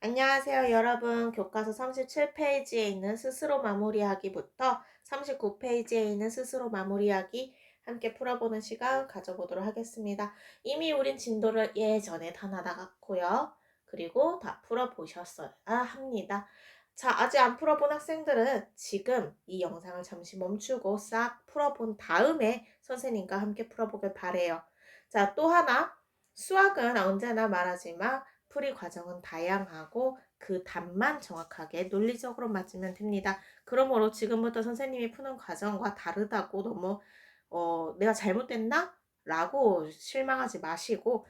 안녕하세요, 여러분. 교과서 37페이지에 있는 스스로 마무리하기부터 39페이지에 있는 스스로 마무리하기 함께 풀어보는 시간 가져보도록 하겠습니다. 이미 우린 진도를 예전에 다 나눠갔고요. 그리고 다 풀어보셨어야 합니다. 자, 아직 안 풀어본 학생들은 지금 이 영상을 잠시 멈추고 싹 풀어본 다음에 선생님과 함께 풀어보길 바래요. 자, 또 하나, 수학은 언제나 말하지만 풀이 과정은 다양하고 그 답만 정확하게 논리적으로 맞으면 됩니다. 그러므로 지금부터 선생님이 푸는 과정과 다르다고 너무 내가 잘못됐나? 라고 실망하지 마시고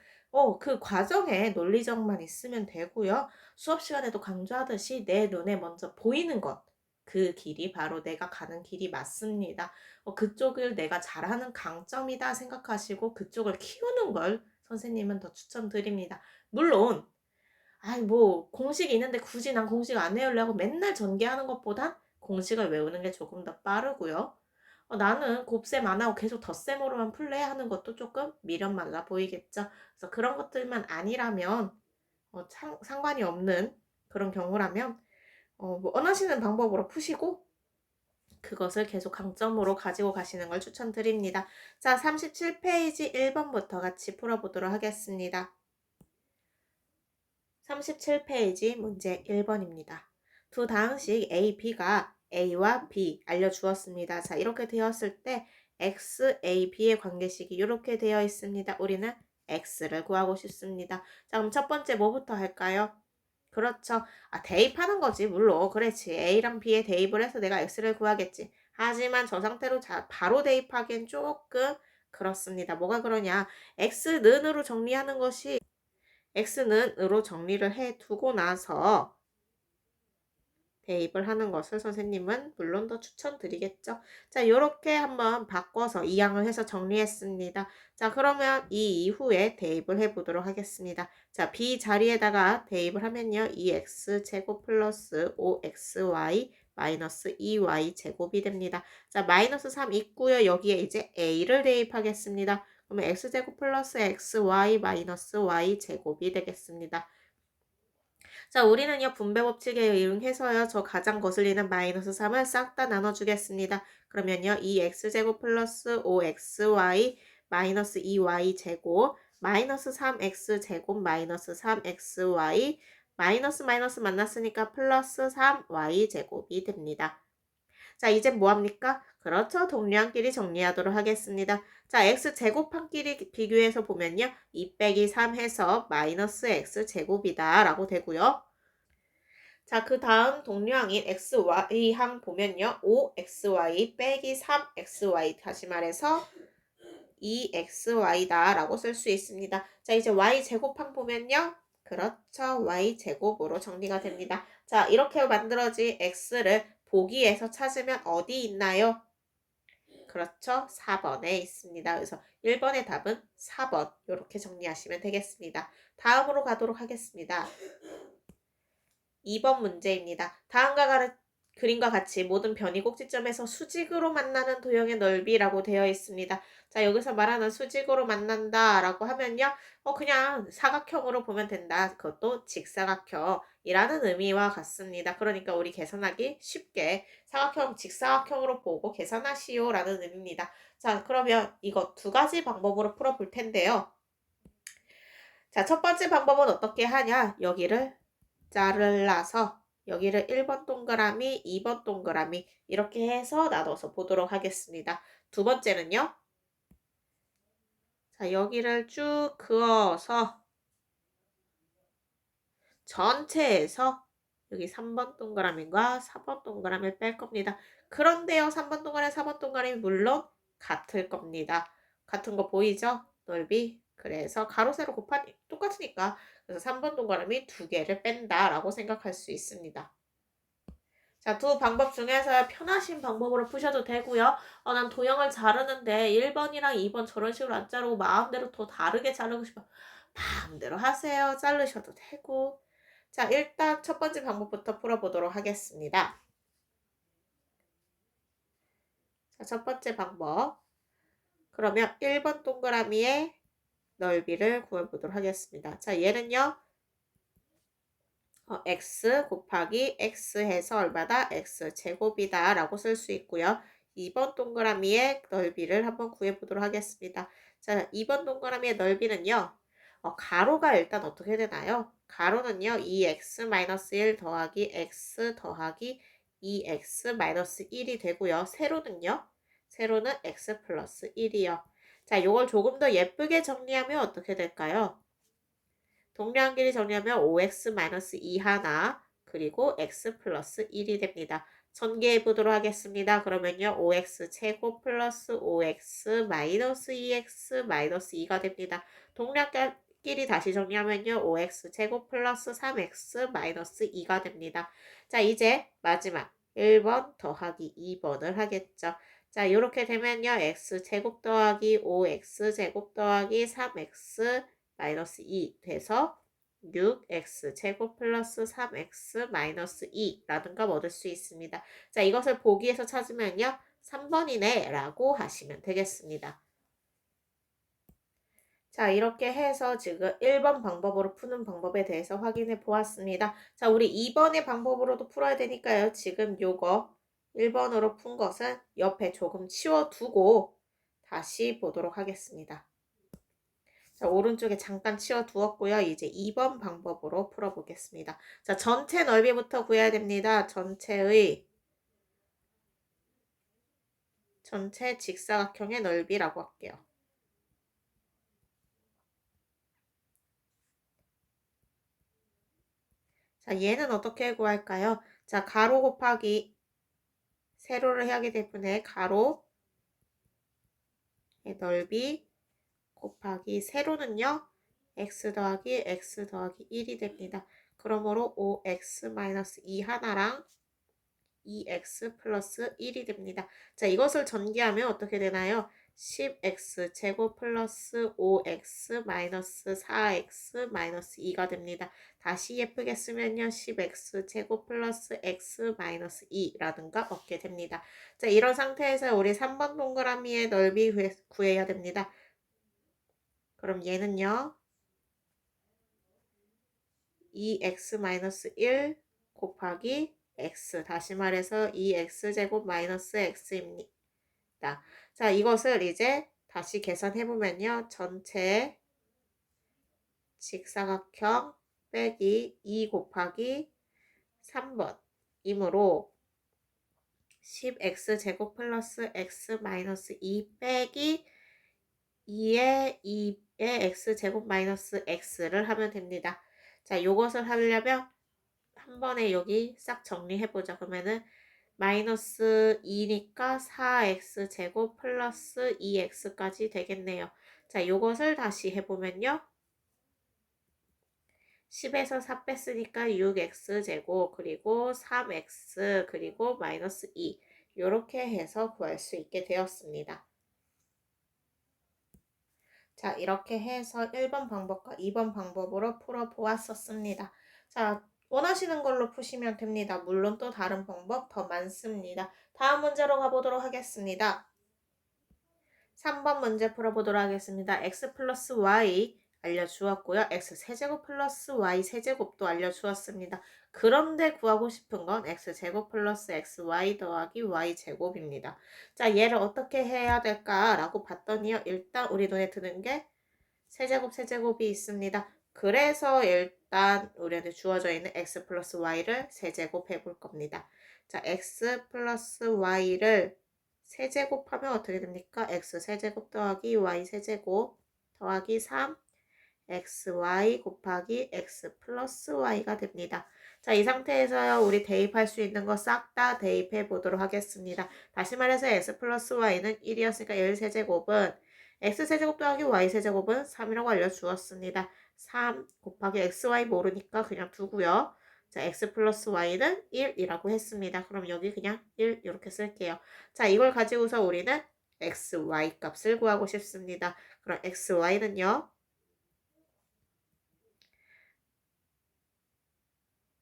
그 과정에 논리적만 있으면 되고요. 수업 시간에도 강조하듯이 내 눈에 먼저 보이는 것, 그 길이 바로 내가 가는 길이 맞습니다. 그쪽을 내가 잘하는 강점이다 생각하시고 그쪽을 키우는 걸 선생님은 더 추천드립니다. 물론 아이 뭐 공식이 있는데 굳이 난 공식 안 외우려고 맨날 전개하는 것보단 공식을 외우는 게 조금 더 빠르고요. 나는 곱셈 안 하고 계속 덧셈으로만 풀래 하는 것도 조금 미련 말라 보이겠죠. 그래서 그런 것들만 아니라면 상관이 없는 그런 경우라면 뭐 원하시는 방법으로 푸시고 그것을 계속 강점으로 가지고 가시는 걸 추천드립니다. 자, 37페이지 1번부터 같이 풀어보도록 하겠습니다. 37페이지 문제 1번입니다. 두 다항식 A, B가 A와 B 알려주었습니다. 자, 이렇게 되었을 때 X, A, B의 관계식이 이렇게 되어 있습니다. 우리는 X를 구하고 싶습니다. 자, 그럼 첫 번째 뭐부터 할까요? 그렇죠. 대입하는 거지. 물론 그렇지. A랑 B에 대입을 해서 내가 X를 구하겠지. 하지만 저 상태로 바로 대입하기엔 조금 그렇습니다. 뭐가 그러냐. X는으로 정리하는 것이 X는으로 정리를 해 두고 나서 대입을 하는 것을 선생님은 물론 더 추천드리겠죠. 자, 요렇게 한번 바꿔서 이항을 해서 정리했습니다. 자, 그러면 이 이후에 대입을 해보도록 하겠습니다. 자, B 자리에다가 대입을 하면요. 2x제곱 플러스 5xy 마이너스 2y 제곱이 됩니다. 자, 마이너스 3 있고요. 여기에 이제 a를 대입하겠습니다. 그러면 x제곱 플러스 xy 마이너스 y 제곱이 되겠습니다. 자, 우리는요, 분배 법칙에 의응해서요, 저 가장 거슬리는 마이너스 3을 싹 다 나눠주겠습니다. 그러면요, 2x제곱 플러스 5xy 마이너스 2y 제곱 마이너스 3x제곱 마이너스 3xy 마이너스 마이너스 만났으니까 플러스 3y 제곱이 됩니다. 자, 이제 뭐합니까? 그렇죠. 동류한끼리 정리하도록 하겠습니다. 자, x제곱한끼리 비교해서 보면요. 2 빼기 3 해서 마이너스 x제곱이다 라고 되고요. 자, 그 다음 동류항인 xy항 보면요. 5xy 빼기 3xy 다시 말해서 2xy다 라고 쓸 수 있습니다. 자, 이제 y제곱항 보면요. 그렇죠. y제곱으로 정리가 됩니다. 자, 이렇게 만들어진 x를 보기에서 찾으면 어디 있나요? 그렇죠. 4번에 있습니다. 그래서 1번의 답은 4번 이렇게 정리하시면 되겠습니다. 다음으로 가도록 하겠습니다. 2번 문제입니다. 다음과 그림과 같이 모든 변이 꼭지점에서 수직으로 만나는 도형의 넓이라고 되어 있습니다. 자, 여기서 말하는 수직으로 만난다 라고 하면요. 그냥 사각형으로 보면 된다. 그것도 직사각형이라는 의미와 같습니다. 그러니까 우리 계산하기 쉽게 사각형, 직사각형으로 보고 계산하시오 라는 의미입니다. 자, 그러면 이거 두 가지 방법으로 풀어볼 텐데요. 자, 첫 번째 방법은 어떻게 하냐? 여기를 잘라서 여기를 1번 동그라미, 2번 동그라미 이렇게 해서 나눠서 보도록 하겠습니다. 두 번째는요. 자, 여기를 쭉 그어서 전체에서 여기 3번 동그라미과 4번 동그라미를 뺄 겁니다. 그런데요, 3번 동그라미, 4번 동그라미 물론 같을 겁니다. 같은 거 보이죠? 넓이. 그래서 가로, 세로 곱하니 똑같으니까 그래서 3번 동그라미 두 개를 뺀다라고 생각할 수 있습니다. 자, 두 방법 중에서 편하신 방법으로 푸셔도 되고요. 난 도형을 자르는데 1번이랑 2번 저런 식으로 안 자르고 마음대로 더 다르게 자르고 싶어. 마음대로 하세요. 자르셔도 되고. 자, 일단 첫 번째 방법부터 풀어보도록 하겠습니다. 자, 첫 번째 방법. 그러면 1번 동그라미의 넓이를 구해보도록 하겠습니다. 자, 얘는요. x 곱하기 x 해서 얼마다? x 제곱이다 라고 쓸 수 있고요. 2번 동그라미의 넓이를 한번 구해보도록 하겠습니다. 자, 2번 동그라미의 넓이는요. 가로가 일단 어떻게 되나요? 가로는요. 2x-1 더하기 x 더하기 2x-1이 되고요. 세로는요. 세로는 x 플러스 1이요. 자, 요걸 조금 더 예쁘게 정리하면 어떻게 될까요? 동량 길이 정리하면 5x-2 하나 그리고 x 플러스 1이 됩니다. 전개해 보도록 하겠습니다. 그러면요. 5x 제곱 플러스 5x 마이너스 2x 마이너스 2가 됩니다. 동량 길이 다시 정리하면요. 5x 제곱 플러스 3x 마이너스 2가 됩니다. 자, 이제 마지막 1번 더하기 2번을 하겠죠. 자, 이렇게 되면요. x 제곱 더하기 5x 제곱 더하기 3x 마이너스 2 돼서 6x 제곱 플러스 3x 마이너스 2라는 걸 얻을 수 있습니다. 자, 이것을 보기에서 찾으면요. 3번이네 라고 하시면 되겠습니다. 자, 이렇게 해서 지금 1번 방법으로 푸는 방법에 대해서 확인해 보았습니다. 자, 우리 2번의 방법으로도 풀어야 되니까요. 지금 요거 1번으로 푼 것은 옆에 조금 치워두고 다시 보도록 하겠습니다. 자, 오른쪽에 잠깐 치워두었고요. 이제 2번 방법으로 풀어보겠습니다. 자, 전체 넓이부터 구해야 됩니다. 전체 직사각형의 넓이라고 할게요. 자, 얘는 어떻게 구할까요? 자, 가로 곱하기 세로를 하기 때문에 가로의 넓이 곱하기 세로는요. x 더하기 x 더하기 1이 됩니다. 그러므로 5x-2 하나랑 2x 플러스 1이 됩니다. 자, 이것을 전개하면 어떻게 되나요? 10x 제곱 플러스 5x 마이너스 4x 마이너스 2가 됩니다. 다시 예쁘게 쓰면요. 10x 제곱 플러스 x 마이너스 2라든가 얻게 됩니다. 자, 이런 상태에서 우리 3번 동그라미의 넓이 구해야 됩니다. 그럼 얘는요. 2x-1 곱하기 x 다시 말해서 2x제곱 마이너스 x입니다. 자, 이것을 이제 다시 계산해보면요. 전체 직사각형 빼기 2 곱하기 3번 이므로 10x제곱 플러스 x 마이너스 2 빼기 2의 x제곱 마이너스 x를 하면 됩니다. 자, 요것을 하려면 한 번에 여기 싹 정리해보자. 그러면은 마이너스 2니까 4x 제곱 플러스 2x까지 되겠네요. 자, 요것을 다시 해보면요. 10에서 4 뺐으니까 6x 제곱 그리고 3x 그리고 마이너스 2 이렇게 해서 구할 수 있게 되었습니다. 자, 이렇게 해서 1번 방법과 2번 방법으로 풀어보았었습니다. 자, 원하시는 걸로 푸시면 됩니다. 물론 또 다른 방법 더 많습니다. 다음 문제로 가보도록 하겠습니다. 3번 문제 풀어보도록 하겠습니다. x 플러스 y 알려주었고요. x 세제곱 플러스 y 세제곱도 알려주었습니다. 그런데 구하고 싶은 건 x제곱 플러스 xy 더하기 y제곱입니다. 자, 얘를 어떻게 해야 될까라고 봤더니요. 일단 우리 눈에 드는 게 세제곱이 있습니다. 그래서 일단 우리한테 주어져 있는 x 플러스 y를 세제곱해 볼 겁니다. 자, x 플러스 y를 세제곱하면 어떻게 됩니까? x 세제곱 더하기 y 세제곱 더하기 3 xy 곱하기 x 플러스 y가 됩니다. 자, 이 상태에서요. 우리 대입할 수 있는 거 싹 다 대입해 보도록 하겠습니다. 다시 말해서 x 플러스 y는 1이었으니까 1 세제곱은 x 세제곱 더하기 y 세제곱은 3이라고 알려주었습니다. 3 곱하기 xy 모르니까 그냥 두고요. 자, x 플러스 y는 1이라고 했습니다. 그럼 여기 그냥 1 이렇게 쓸게요. 자, 이걸 가지고서 우리는 xy 값을 구하고 싶습니다. 그럼 xy는요.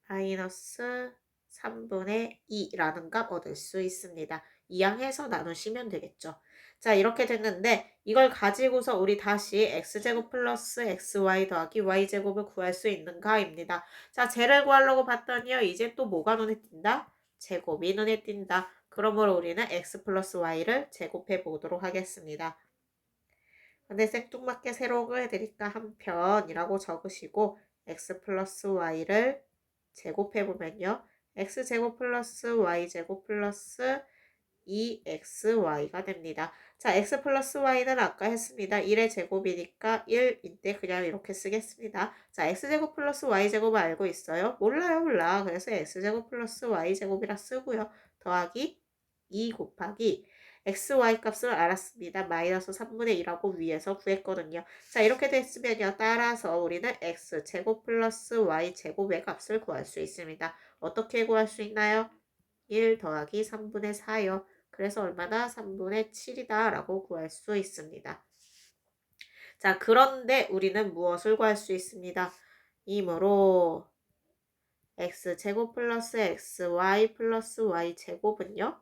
마이너스 3분의 2라는 값 얻을 수 있습니다. 이항해서 나누시면 되겠죠. 자, 이렇게 됐는데 이걸 가지고서 우리 다시 x제곱 플러스 xy 더하기 y제곱을 구할 수 있는가입니다. 자, 쟤를 구하려고 봤더니요. 이제 또 뭐가 눈에 띈다? 제곱이 눈에 띈다. 그러므로 우리는 x 플러스 y를 제곱해 보도록 하겠습니다. 근데 생뚱맞게 새로운 거 해드릴까 한 편이라고 적으시고 x 플러스 y를 제곱해보면요. x제곱 플러스 y제곱 플러스 2xy가 됩니다. 자, x 플러스 y는 아까 했습니다. 1의 제곱이니까 1인데 그냥 이렇게 쓰겠습니다. 자, x제곱 플러스 y제곱 알고 있어요? 몰라요, 몰라. 그래서 x제곱 플러스 y제곱이라 쓰고요. 더하기 2 곱하기 xy 값을 알았습니다. 마이너스 3분의 1하고 위에서 구했거든요. 자, 이렇게 됐으면요. 따라서 우리는 x제곱 플러스 y제곱의 값을 구할 수 있습니다. 어떻게 구할 수 있나요? 1 더하기 3분의 4요. 그래서 얼마나? 3분의 7이다 라고 구할 수 있습니다. 자, 그런데 우리는 무엇을 구할 수 있습니다. 이므로 x제곱 플러스 xy 플러스 y제곱은요.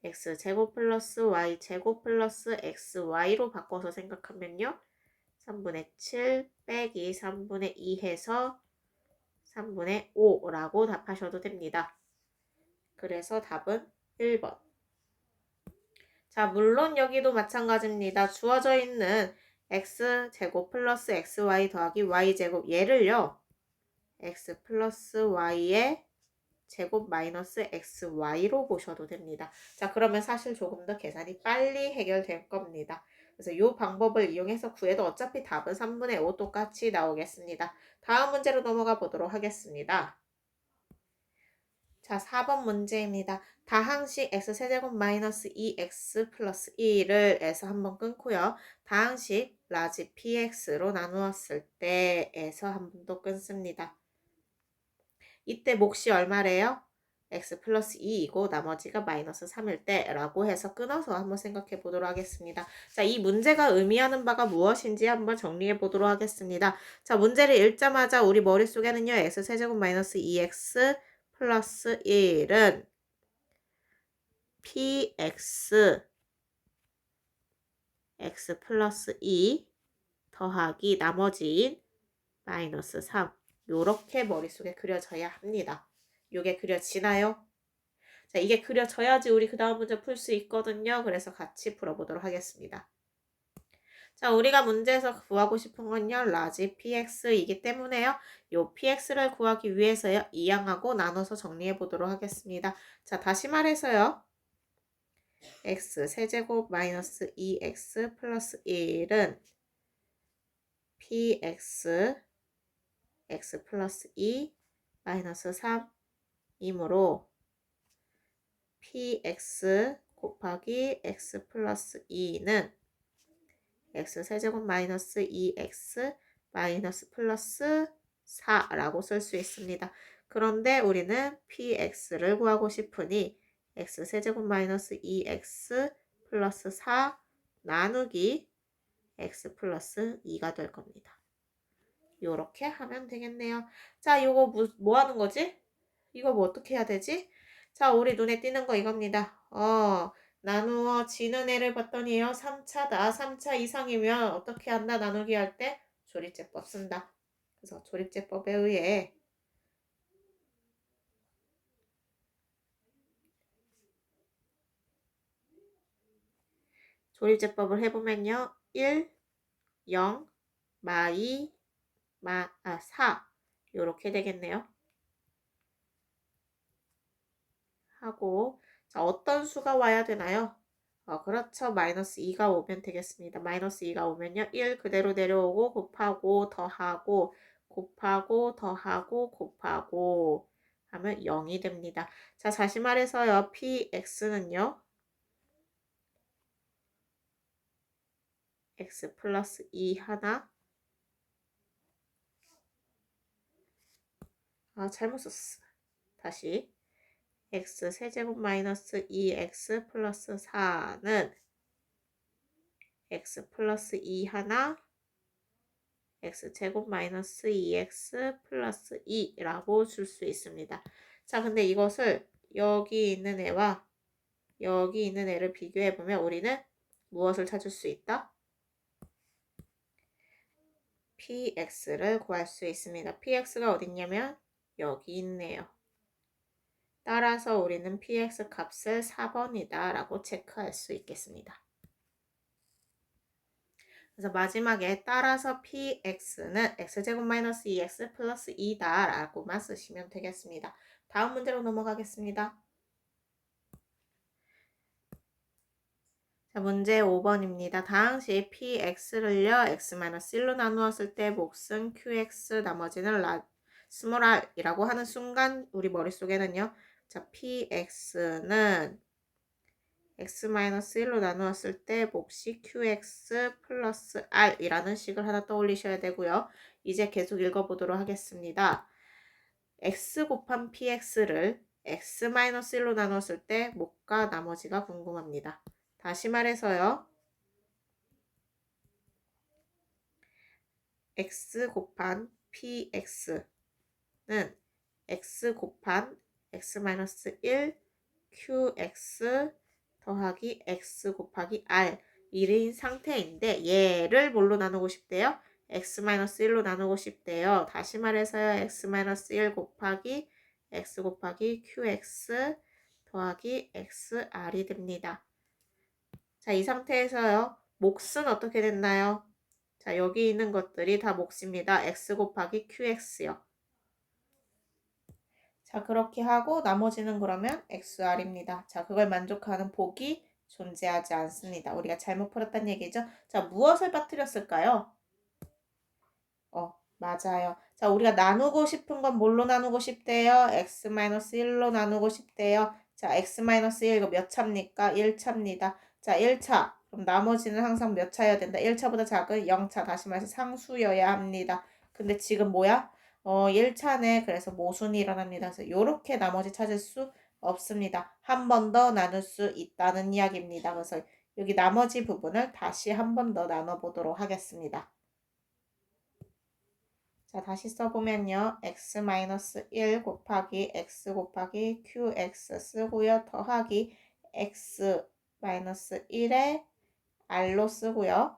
x제곱 플러스 y제곱 플러스 xy로 바꿔서 생각하면요. 3분의 7 빼기 3분의 2 해서 3분의 5라고 답하셔도 됩니다. 그래서 답은 1번. 자, 물론 여기도 마찬가지입니다. 주어져 있는 x제곱 플러스 xy 더하기 y제곱 얘를요. x 플러스 y의 제곱 마이너스 xy로 보셔도 됩니다. 자, 그러면 사실 조금 더 계산이 빨리 해결될 겁니다. 그래서 이 방법을 이용해서 구해도 어차피 답은 3분의 5 똑같이 나오겠습니다. 다음 문제로 넘어가 보도록 하겠습니다. 자, 4번 문제입니다. 다항식 x세제곱 마이너스 2x 플러스 1을 에서 한번 끊고요. 다항식 라지 px로 나누었을 때에서 한 번 더 끊습니다. 이때 몫이 얼마래요? x 플러스 2이고 나머지가 마이너스 3일 때라고 해서 끊어서 한번 생각해 보도록 하겠습니다. 자, 이 문제가 의미하는 바가 무엇인지 한번 정리해 보도록 하겠습니다. 자, 문제를 읽자마자 우리 머릿속에는요. x세제곱 마이너스 2x 플러스 1은 px x 플러스 2 더하기 나머지인 마이너스 3 요렇게 머릿속에 그려져야 합니다. 요게 그려지나요? 자, 이게 그려져야지 우리 그 다음 문제 풀 수 있거든요. 그래서 같이 풀어보도록 하겠습니다. 자, 우리가 문제에서 구하고 싶은 건요. 라지 px이기 때문에요. 요 px를 구하기 위해서요. 이항하고 나눠서 정리해 보도록 하겠습니다. 자, 다시 말해서요. x 세제곱 마이너스 2x 플러스 1은 px x 플러스 2 마이너스 3이므로 px 곱하기 x 플러스 2는 x 세제곱 마이너스 2x 마이너스 플러스 4라고 쓸 수 있습니다. 그런데 우리는 px를 구하고 싶으니 x 세제곱 마이너스 2x 플러스 4 나누기 x 플러스 2가 될 겁니다. 요렇게 하면 되겠네요. 자, 요거 뭐 하는 거지? 이거 뭐 어떻게 해야 되지? 자, 우리 눈에 띄는 거 이겁니다. 나누어지는 애를 봤더니요. 3차다. 3차 이상이면 어떻게 한다? 나누기 할 때 조립제법 쓴다. 그래서 조립제법에 의해 조립제법을 해보면요. 1, 0, 마2, 4 요렇게 되겠네요. 하고 자, 어떤 수가 와야 되나요? 그렇죠. 마이너스 2가 오면 되겠습니다. 마이너스 2가 오면요. 1 그대로 내려오고 곱하고 더하고 곱하고 더하고 곱하고 하면 0이 됩니다. 자, 다시 말해서요. px는요. x 플러스 2 하나 잘못 썼어. 다시 x 세제곱 마이너스 2x 플러스 4는 x 플러스 2 하나 x제곱 마이너스 2x 플러스 2라고 줄 수 있습니다. 자, 근데 이것을 여기 있는 애와 여기 있는 애를 비교해보면 우리는 무엇을 찾을 수 있다? px를 구할 수 있습니다. px가 어딨냐면 여기 있네요. 따라서 우리는 px 값을 4번이다 라고 체크할 수 있겠습니다. 그래서 마지막에 따라서 px는 x제곱 마이너스 2x 플러스 2다 라고만 쓰시면 되겠습니다. 다음 문제로 넘어가겠습니다. 자, 문제 5번입니다. 당시 px를요 x-1로 나누었을 때 몫은 qx 나머지는 스몰 r이라고 하는 순간 우리 머릿속에는요. 자, px는 x-1로 나누었을 때 몫이 qx 플러스 r이라는 식을 하나 떠올리셔야 되고요. 이제 계속 읽어보도록 하겠습니다. x 곱한 px를 x-1로 나누었을 때 몫과 나머지가 궁금합니다. 다시 말해서요. x 곱한 px는 x 곱한 x-1 qx 더하기 x 곱하기 r 1인 상태인데 얘를 뭘로 나누고 싶대요? x-1로 나누고 싶대요. 다시 말해서요. x-1 곱하기 x 곱하기 qx 더하기 xr이 됩니다. 자, 이 상태에서요. 몫은 어떻게 됐나요? 자, 여기 있는 것들이 다 몫입니다. x 곱하기 qx요. 자, 그렇게 하고 나머지는 그러면 xr입니다. 자, 그걸 만족하는 복이 존재하지 않습니다. 우리가 잘못 풀었다는 얘기죠. 자, 무엇을 빠뜨렸을까요? 맞아요. 자, 우리가 나누고 싶은 건 뭘로 나누고 싶대요? x-1로 나누고 싶대요. 자, x-1 이거 몇 차입니까? 1차입니다. 자, 1차. 그럼 나머지는 항상 몇 차여야 된다? 1차보다 작은 0차. 다시 말해서 상수여야 합니다. 근데 지금 뭐야? 1차네. 그래서 모순이 일어납니다. 그래서 요렇게 나머지 찾을 수 없습니다. 한 번 더 나눌 수 있다는 이야기입니다. 그래서 여기 나머지 부분을 다시 한 번 더 나눠보도록 하겠습니다. 자, 다시 써보면요. x-1 곱하기 x 곱하기 qx 쓰고요. 더하기 x-1에 r로 쓰고요.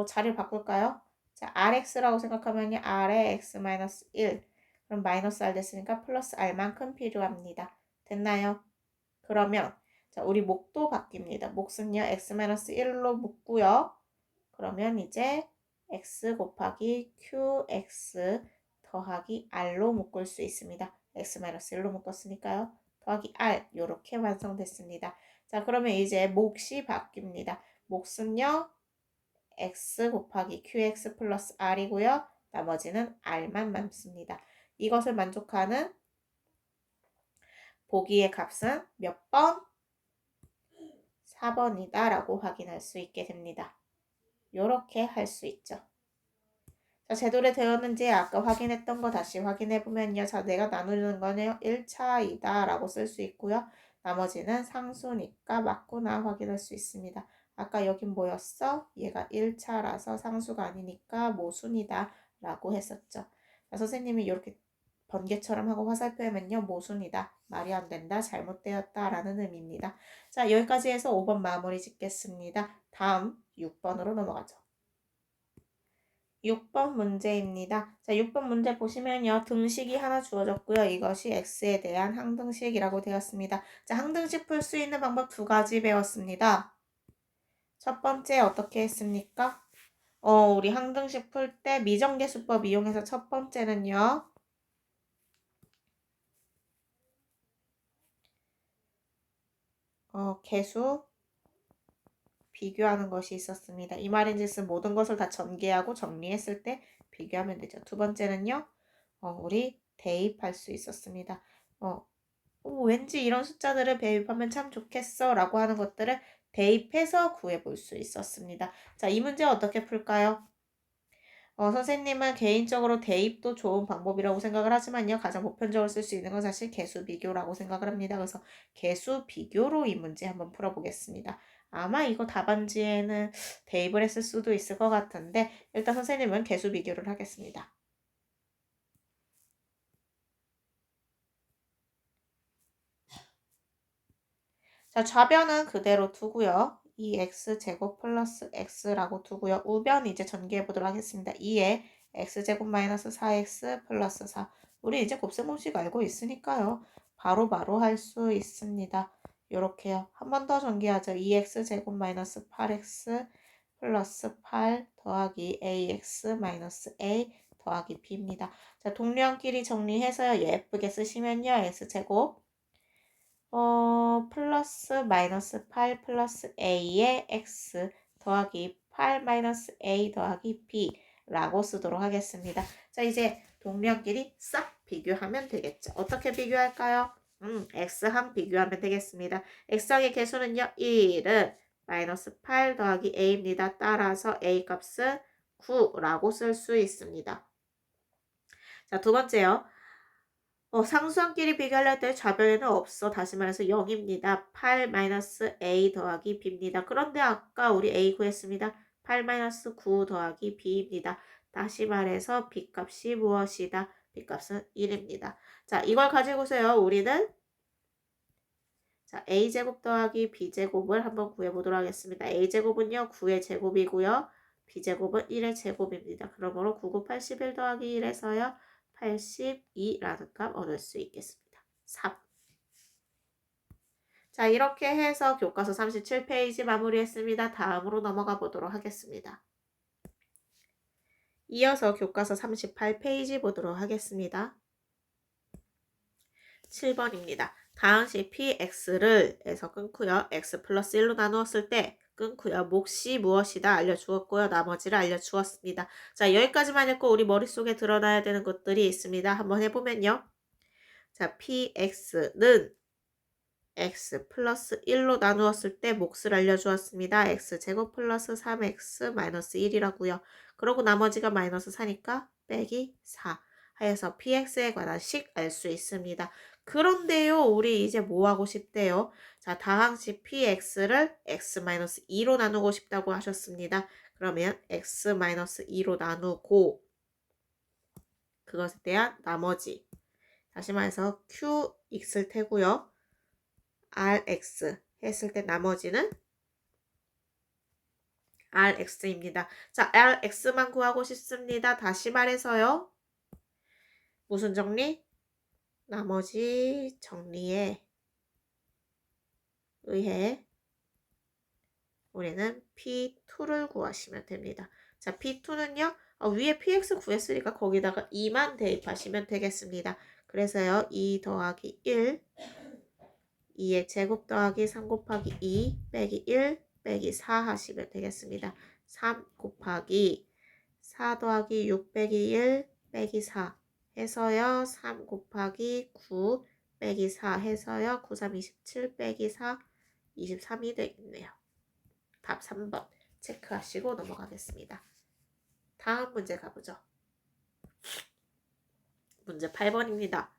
자리를 바꿀까요? 자, rx라고 생각하면요. r에 x-1 그럼 마이너스 r 됐으니까 플러스 r만큼 필요합니다. 됐나요? 그러면 자, 우리 몫도 바뀝니다. 몫은요. x-1로 묶고요. 그러면 이제 x 곱하기 qx 더하기 r로 묶을 수 있습니다. x-1로 묶었으니까요. 더하기 r 이렇게 완성됐습니다. 자, 그러면 이제 몫이 바뀝니다. 몫은요. x 곱하기 qx 플러스 r이고요. 나머지는 r만 남습니다. 이것을 만족하는 보기의 값은 몇 번? 4번이다 라고 확인할 수 있게 됩니다. 이렇게 할 수 있죠. 자, 제대로 되었는지 아까 확인했던 거 다시 확인해보면요. 자, 내가 나누는 거는 1차이다 라고 쓸 수 있고요. 나머지는 상수니까 맞구나 확인할 수 있습니다. 아까 여긴 뭐였어? 얘가 1차라서 상수가 아니니까 모순이다 라고 했었죠. 자, 선생님이 이렇게 번개처럼 하고 화살표하면요. 모순이다. 말이 안 된다. 잘못되었다. 라는 의미입니다. 자, 여기까지 해서 5번 마무리 짓겠습니다. 다음 6번으로 넘어가죠. 6번 문제입니다. 자, 6번 문제 보시면요. 등식이 하나 주어졌고요. 이것이 x에 대한 항등식이라고 되었습니다. 자, 항등식 풀 수 있는 방법 두 가지 배웠습니다. 첫 번째 어떻게 했습니까? 우리 항등식 풀 때 미정계수법 이용해서 첫 번째는요. 계수 비교하는 것이 있었습니다. 이 말인즉슨 모든 것을 다 전개하고 정리했을 때 비교하면 되죠. 두 번째는요. 우리 대입할 수 있었습니다. 왠지 이런 숫자들을 대입하면 참 좋겠어 라고 하는 것들을 대입해서 구해볼 수 있었습니다. 자, 이 문제 어떻게 풀까요? 선생님은 개인적으로 대입도 좋은 방법이라고 생각을 하지만요. 가장 보편적으로 쓸 수 있는 건 사실 개수 비교라고 생각을 합니다. 그래서 개수 비교로 이 문제 한번 풀어보겠습니다. 아마 이거 답안지에는 대입을 했을 수도 있을 것 같은데 일단 선생님은 개수 비교를 하겠습니다. 자, 좌변은 그대로 두고요. 2x제곱 플러스 x라고 두고요. 우변 이제 전개해 보도록 하겠습니다. 2에 x제곱 마이너스 4x 플러스 4. 우리 이제 곱셈공식 알고 있으니까요. 바로바로 할 수 있습니다. 요렇게요. 한 번 더 전개하죠. 2x제곱 마이너스 8x 플러스 8 더하기 ax 마이너스 a 더하기 b입니다. 자, 동류항끼리 정리해서요. 예쁘게 쓰시면요. x제곱 플러스 마이너스 8 플러스 a의 x 더하기 8 마이너스 a 더하기 b라고 쓰도록 하겠습니다. 자, 이제 동류항끼리 싹 비교하면 되겠죠. 어떻게 비교할까요? x항 비교하면 되겠습니다. x항의 개수는요, 1은 마이너스 8 더하기 a입니다. 따라서 a 값은 9라고 쓸 수 있습니다. 자, 두 번째요. 상수항끼리 비교할 때 좌변에는 없어. 다시 말해서 0입니다. 8-a 더하기 b입니다. 그런데 아까 우리 a 구했습니다. 8-9 더하기 b입니다. 다시 말해서 b값이 무엇이다? b값은 1입니다. 자, 이걸 가지고서요. 우리는 자, a제곱 더하기 b제곱을 한번 구해보도록 하겠습니다. a제곱은요. 9의 제곱이고요. b제곱은 1의 제곱입니다. 그러므로 9, 9, 81 더하기 1에서요. 82라는 값 얻을 수 있겠습니다. 3. 자, 이렇게 해서 교과서 37페이지 마무리했습니다. 다음으로 넘어가 보도록 하겠습니다. 이어서 교과서 38페이지 보도록 하겠습니다. 7번입니다. 다항식 px를 에서 끊고요. x 플러스 1로 나누었을 때 끊고요. 몫이 무엇이다 알려주었고요. 나머지를 알려주었습니다. 자, 여기까지만 했고 우리 머릿속에 드러나야 되는 것들이 있습니다. 한번 해보면요. 자, px는 x 플러스 1로 나누었을 때 몫을 알려주었습니다. x제곱 플러스 3x 마이너스 1이라고요. 그러고 나머지가 마이너스 4니까 빼기 4 하여서 px에 관한 식 알 수 있습니다. 그런데요, 우리 이제 뭐 하고 싶대요? 자, 다항식 px를 x-2로 나누고 싶다고 하셨습니다. 그러면 x-2로 나누고 그것에 대한 나머지 다시 말해서 qx일 테고요. rx 했을 때 나머지는 rx입니다. 자, rx만 구하고 싶습니다. 다시 말해서요. 무슨 정리? 나머지 정리에 의해 우리는 P2를 구하시면 됩니다. 자, P2는요. 위에 PX 구했으니까 거기다가 2만 대입하시면 되겠습니다. 그래서요. 2 더하기 1 2의 제곱 더하기 3 곱하기 2 빼기 1 빼기 4 하시면 되겠습니다. 3 곱하기 4 더하기 6 빼기 1 빼기 4 해서요. 3 곱하기 9 빼기 4 해서요. 9, 3, 27 빼기 4, 23이 되겠네요. 답 3번 체크하시고 넘어가겠습니다. 다음 문제 가보죠. 문제 8번입니다.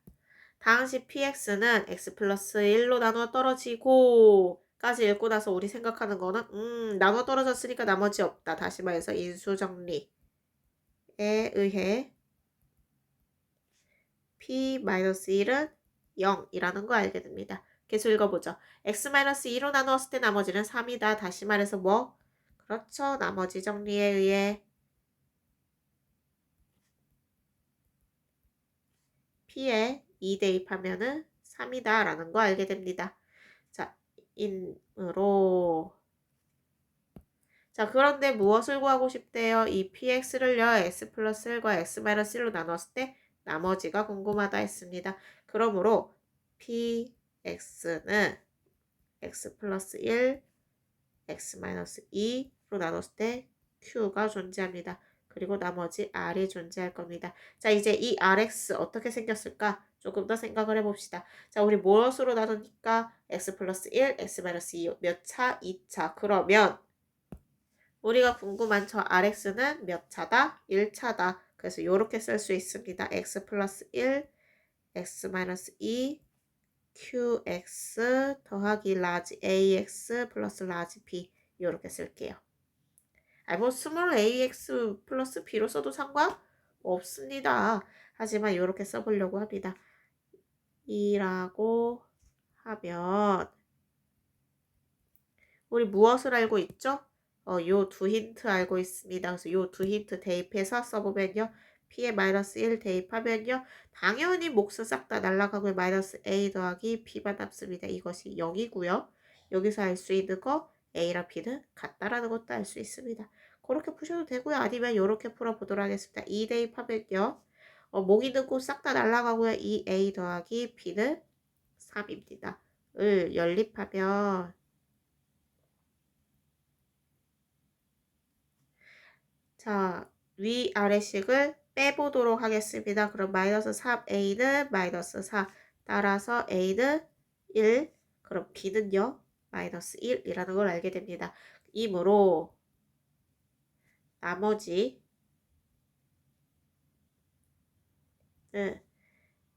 다항식 px는 x 플러스 1로 나누어 떨어지고 까지 읽고 나서 우리 생각하는 거는 나누어 떨어졌으니까 나머지 없다. 다시 말해서 인수정리에 의해 p-1은 0이라는 거 알게 됩니다. 계속 읽어보죠. x-2로 나누었을 때 나머지는 3이다. 다시 말해서 뭐? 그렇죠. 나머지 정리에 의해 p에 2 대입하면은 3이다 라는 거 알게 됩니다. 자, 인으로 자, 그런데 무엇을 구하고 싶대요? 이 px를요. x 플러스 1과 x 마이너스 1로 나눴을 때 나머지가 궁금하다 했습니다. 그러므로 px는 x 플러스 1, x 마이너스 2로 나눴을 때 q가 존재합니다. 그리고 나머지 r이 존재할 겁니다. 자, 이제 이 rx 어떻게 생겼을까? 조금 더 생각을 해봅시다. 자, 우리 무엇으로 나누니까 x 플러스 1, x 마이너스 2 몇 차? 2차. 그러면 우리가 궁금한 저 rx는 몇 차다? 1차다. 그래서 이렇게 쓸 수 있습니다. x 플러스 1, x 마이너스 2, qx 더하기 라지 ax 플러스 라지 b 이렇게 쓸게요. 뭐 스몰 ax 플러스 b로 써도 상관없습니다. 하지만 이렇게 써보려고 합니다. 이라고 하면 우리 무엇을 알고 있죠? 요 두 힌트 알고 있습니다. 그래서 요 두 힌트 대입해서 써보면요. P에 마이너스 1 대입하면요. 당연히 몫은 싹 다 날아가고 마이너스 A 더하기 B만 남습니다. 이것이 0이고요. 여기서 알 수 있는 거 A랑 B는 같다라는 것도 알 수 있습니다. 그렇게 푸셔도 되고요. 아니면 이렇게 풀어보도록 하겠습니다. 2 대입하면요. 목 있는 곳 싹 다 날아가고요. 2A 더하기 B는 3입니다. 을 연립하면 자, 위아래식을 빼보도록 하겠습니다. 그럼 마이너스 3a는 마이너스 4. 따라서 a는 1. 그럼 b는요? 마이너스 1이라는 걸 알게 됩니다. 이므로 나머지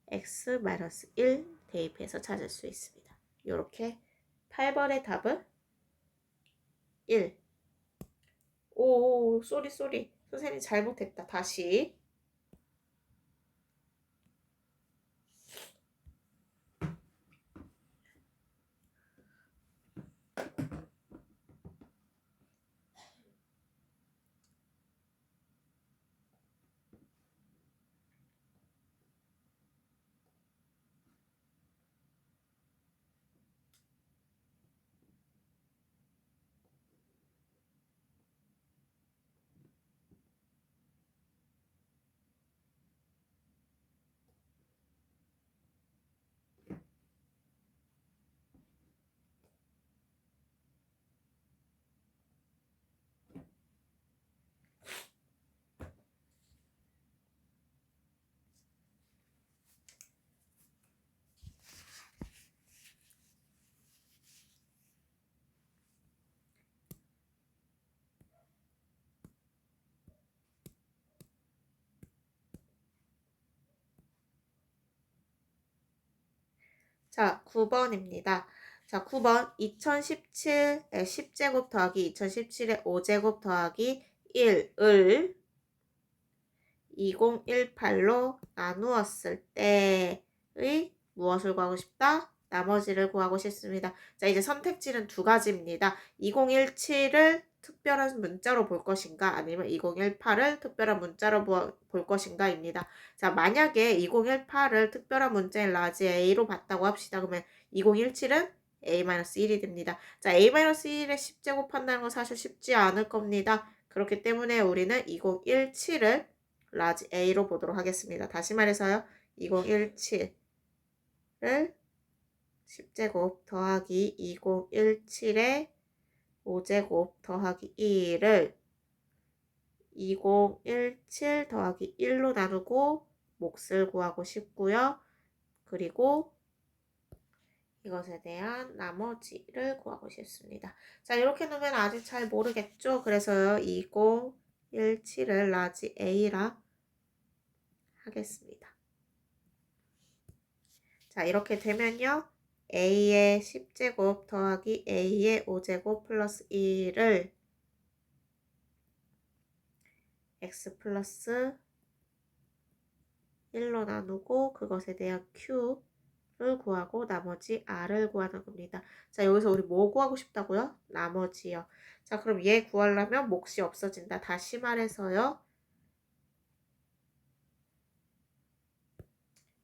x 마이너스 1 대입해서 찾을 수 있습니다. 이렇게 8번의 답은 1. 오, 쏘리. 선생님 잘못했다. 다시. 자, 9번입니다. 자, 9번 2017의 10제곱 더하기 2017의 5제곱 더하기 1을 2018로 나누었을 때의 무엇을 구하고 싶다? 나머지를 구하고 싶습니다. 자, 이제 선택지는 두 가지입니다. 2017을 특별한 문자로 볼 것인가 아니면 2018을 특별한 문자로 볼 것인가입니다. 자, 만약에 2018을 특별한 문자인 라지 A로 봤다고 합시다. 그러면 2017은 A-1이 됩니다. 자, A-1에 10제곱 한다는 건 사실 쉽지 않을 겁니다. 그렇기 때문에 우리는 2017을 라지 A로 보도록 하겠습니다. 다시 말해서요. 2017을 10제곱 더하기 2017의 5제곱 더하기 2를 2017 더하기 1로 나누고 몫을 구하고 싶고요. 그리고 이것에 대한 나머지를 구하고 싶습니다. 자, 이렇게 놓으면 아직 잘 모르겠죠? 그래서요. 2017을 라지 A라 하겠습니다. 자, 이렇게 되면요. A의 10제곱 더하기 A의 5제곱 플러스 1을 X 플러스 1로 나누고 그것에 대한 Q를 구하고 나머지 R을 구하는 겁니다. 자, 여기서 우리 뭐 구하고 싶다고요? 나머지요. 자, 그럼 얘 구하려면 몫이 없어진다. 다시 말해서요.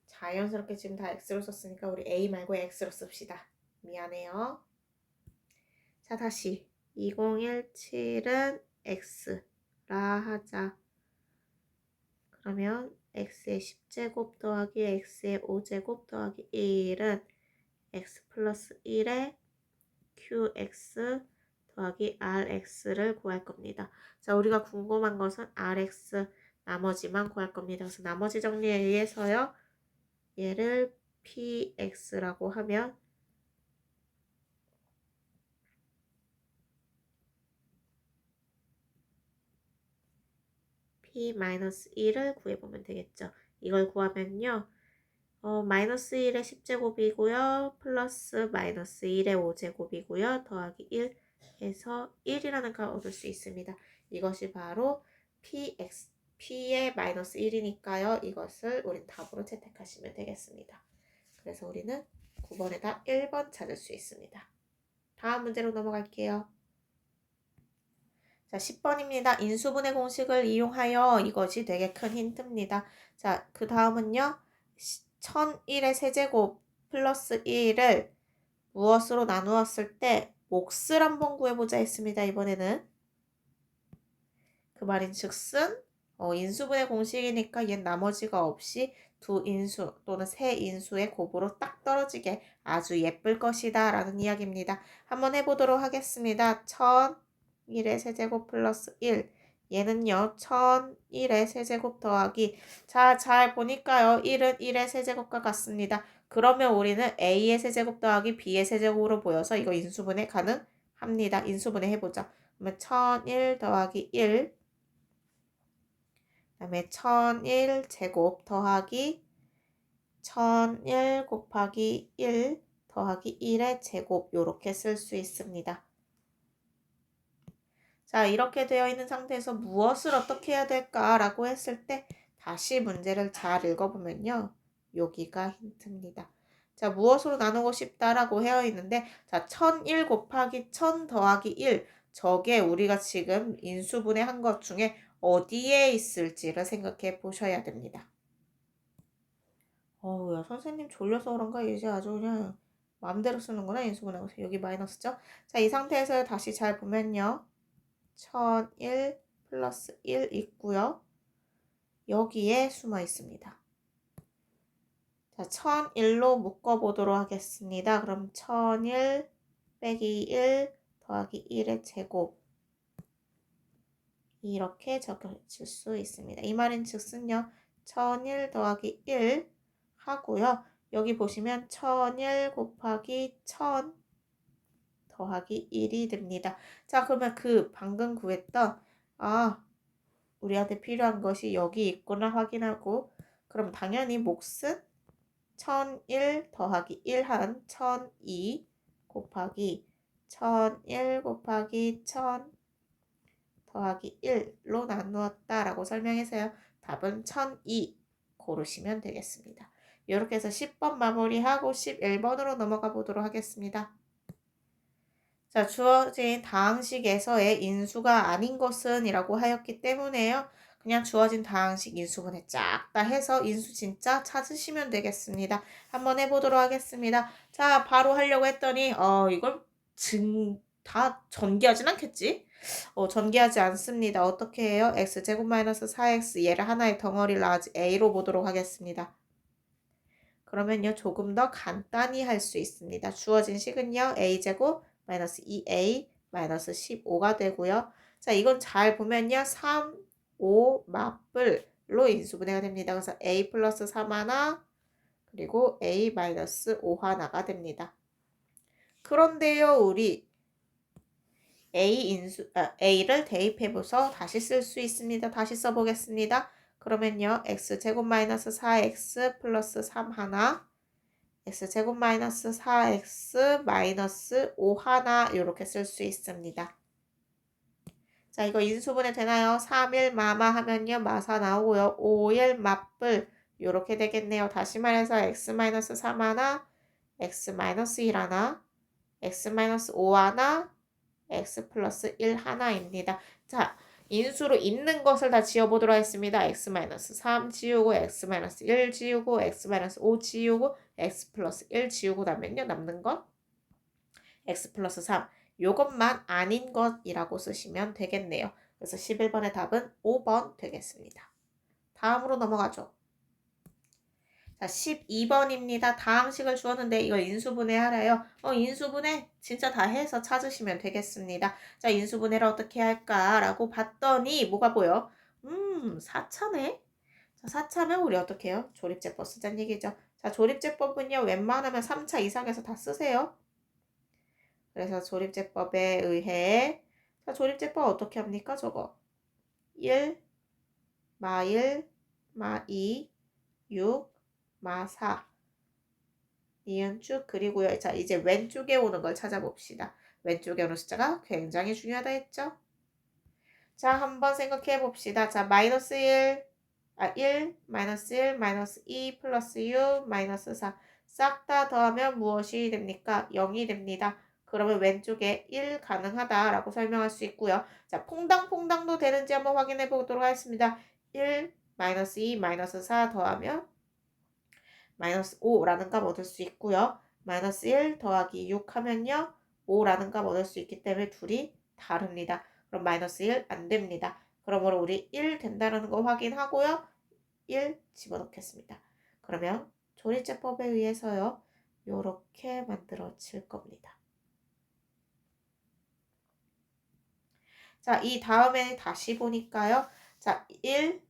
자연스럽게 지금 다 X로 썼으니까 우리 A 말고 X로 씁시다. 미안해요. 자, 다시 2017은 X라 하자. 그러면 X의 10제곱 더하기 X의 5제곱 더하기 1은 X 플러스 1에 QX 더하기 RX를 구할 겁니다. 자, 우리가 궁금한 것은 RX 나머지만 구할 겁니다. 그래서 나머지 정리에 의해서요. 얘를 PX라고 하면 P-1을 구해보면 되겠죠. 이걸 구하면요. 마이너스 1의 10제곱이고요. 플러스 마이너스 1의 5제곱이고요. 더하기 1 해서 1이라는 값을 얻을 수 있습니다. 이것이 바로 P의 마이너스 1이니까요. 이것을 우린 답으로 채택하시면 되겠습니다. 그래서 우리는 9번에다 1번 찾을 수 있습니다. 다음 문제로 넘어갈게요. 자, 10번입니다. 인수분해 공식을 이용하여 이것이 되게 큰 힌트입니다. 자, 그 다음은요. 1001의 세제곱 플러스 1을 무엇으로 나누었을 때 몫을 한번 구해보자 했습니다. 이번에는. 그 말인 즉슨 인수분해 공식이니까 얘 나머지가 없이 두 인수 또는 세 인수의 곱으로 딱 떨어지게 아주 예쁠 것이다 라는 이야기입니다. 한번 해보도록 하겠습니다. 1001의 세제곱 플러스 1 얘는요 1001의 세제곱 더하기 자, 잘 보니까요 1은 1의 세제곱과 같습니다. 그러면 우리는 A의 세제곱 더하기 B의 세제곱으로 보여서 이거 인수분해 가능합니다. 인수분해 해보자. 그러면 1001 더하기 1 그다음에 1001 제곱 더하기 1001 곱하기 1 더하기 1의 제곱 요렇게 쓸 수 있습니다. 자, 이렇게 되어 있는 상태에서 무엇을 어떻게 해야 될까라고 했을 때 다시 문제를 잘 읽어보면요. 여기가 힌트입니다. 자, 무엇으로 나누고 싶다라고 되어 있는데 자, 1001 곱하기 1000 더하기 1 저게 우리가 지금 인수분해한 것 중에 어디에 있을지를 생각해 보셔야 됩니다. 야, 선생님 졸려서 그런가? 이제 아주 그냥 마음대로 쓰는구나, 인수분해. 여기 마이너스죠? 자, 이 상태에서 다시 잘 보면요. 1001 플러스 1 있고요. 여기에 숨어 있습니다. 자, 1001로 묶어보도록 하겠습니다. 그럼 1001 빼기 1 더하기 1의 제곱 이렇게 적혀질 수 있습니다. 이 말인 즉슨요. 1001 더하기 1 하고요. 여기 보시면 1001 곱하기 1000 더하기 1이 됩니다. 자, 그러면 그 방금 구했던 우리한테 필요한 것이 여기 있구나 확인하고 그럼 당연히 몫은 1001 더하기 1한 1002 곱하기 1001 곱하기 1000 더하기 1로 나누었다 라고 설명해서요. 답은 1002 고르시면 되겠습니다. 이렇게 해서 10번 마무리하고 11번으로 넘어가 보도록 하겠습니다. 자, 주어진 다항식에서의 인수가 아닌 것은 이라고 하였기 때문에요. 그냥 주어진 다항식 인수분해 쫙 다 해서 인수 진짜 찾으시면 되겠습니다. 한번 해보도록 하겠습니다. 자, 바로 하려고 했더니 이걸 다 전개하진 않겠지? 전개하지 않습니다. 어떻게 해요? x제곱 마이너스 4x 얘를 하나의 덩어리 라지 a로 보도록 하겠습니다. 그러면요 조금 더 간단히 할 수 있습니다. 주어진 식은요 a제곱 마이너스 2a 마이너스 15가 되고요. 자, 이건 잘 보면요 3, 5 맞불로 인수분해가 됩니다. 그래서 a 플러스 3 하나 그리고 a 마이너스 5 하나가 됩니다. 그런데요 우리 A를 대입해보서 다시 쓸 수 있습니다. 다시 써보겠습니다. 그러면요. x제곱 마이너스 4x 플러스 3 하나 x제곱 마이너스 4x 마이너스 5 하나 이렇게 쓸 수 있습니다. 자, 이거 인수분해 되나요? 3일 마마 하면요. 마사 나오고요. 5일 맞불 이렇게 되겠네요. 다시 말해서 x 마이너스 3 하나 x 마이너스 1 하나 x 마이너스 5 하나 x 플러스 1 하나입니다. 자, 인수로 있는 것을 다 지워보도록 하겠습니다. x-3 지우고 x-1 지우고 x-5 지우고 x 플러스 1 지우고 나면요. 남는 건 x 플러스 3 요것만 아닌 것이라고 쓰시면 되겠네요. 그래서 11번의 답은 5번 되겠습니다. 다음으로 넘어가죠. 자, 12번입니다. 다항식을 주었는데 이거 인수분해 하래요. 인수분해 진짜 다 해서 찾으시면 되겠습니다. 자, 인수분해를 어떻게 할까라고 봤더니 뭐가 보여? 4차네? 자, 4차면 우리 어떻게 해요? 조립제법 쓰자는 얘기죠. 자, 조립제법은요. 웬만하면 3차 이상에서 다 쓰세요. 그래서 조립제법에 의해 자, 조립제법 어떻게 합니까? 저거 1, 마 1, 마 2, 6, 마 4 니은 쭉 그리고요. 자, 이제 왼쪽에 오는 걸 찾아봅시다. 왼쪽에 오는 숫자가 굉장히 중요하다 했죠? 자, 한번 생각해 봅시다. 자, 마이너스 1, 1, 마이너스 1, 마이너스 2, 플러스 6, 마이너스 4. 싹 다 더하면 무엇이 됩니까? 0이 됩니다. 그러면 왼쪽에 1 가능하다라고 설명할 수 있고요. 자, 퐁당퐁당도 되는지 한번 확인해 보도록 하겠습니다. 1, 마이너스 2, 마이너스 4 더하면 마이너스 5라는 값 얻을 수 있고요. 마이너스 1 더하기 6 하면요. 5라는 값 얻을 수 있기 때문에 둘이 다릅니다. 그럼 마이너스 1 안 됩니다. 그러므로 우리 1 된다는 거 확인하고요. 1 집어넣겠습니다. 그러면 조리제법에 의해서요. 요렇게 만들어질 겁니다. 자, 이 다음에 다시 보니까요. 자, 1,